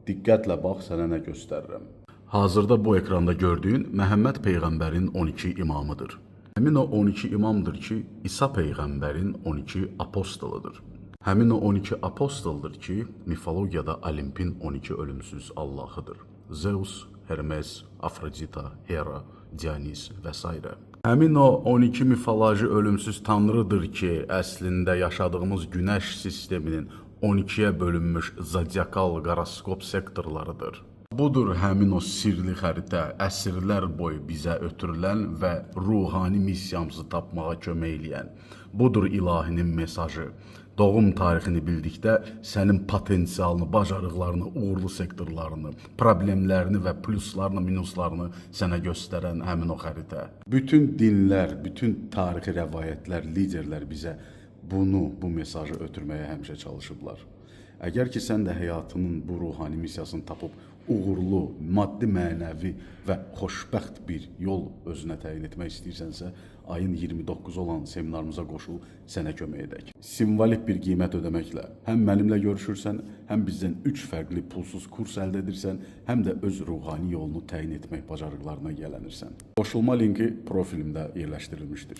Diqqətlə bax, sənə nə göstərirəm. Hazırda bu ekranda gördüyün Məhəmməd Peyğəmbərin 12 imamıdır. Həmin o 12 imamdır ki, İsa Peyğəmbərin 12 apostoludur. Həmin o 12 apostoldur ki, mifologiyada Olimpin 12 ölümsüz Allahıdır. Zeus, Hermes, Afrodita, Hera, Dionis və s. Həmin o 12 mifoloji ölümsüz tanrıdır ki, əslində yaşadığımız günəş sisteminin 12'ye bölünmüş zodiakal qoroskop sektorlarıdır. Budur həmin o sirli xəritə, əsrlər boyu bizə ötürülən və ruhani missiyamızı tapmağa kömək eləyən. Budur ilahinin mesajı. Doğum tarixini bildikdə sənin potensialını, bacarıqlarını, uğurlu sektorlarını, problemlərini və pluslarını, minuslarını sənə göstərən həmin o xəritə. Bütün dinlər, bütün tarixi rəvayətlər, liderlər bizə bu mesajı ötürməyə həmişə çalışıblar. Əgər ki, sən də həyatının bu ruhani missiyasını tapıb uğurlu, maddi, mənəvi və xoşbəxt bir yol özünə təyin etmək istəyirsənsə, ayın 29 olan seminarımıza qoşul, sənə kömək edək. Simvolik bir qiymət ödəməklə həm mənimlə görüşürsən, həm bizdən 3 fərqli pulsuz kurs əldə edirsən, həm də öz ruhani yolunu təyin etmək bacarıqlarına yiyələnirsən. Qoşulma linki profilimdə yerləşdirilmişdir.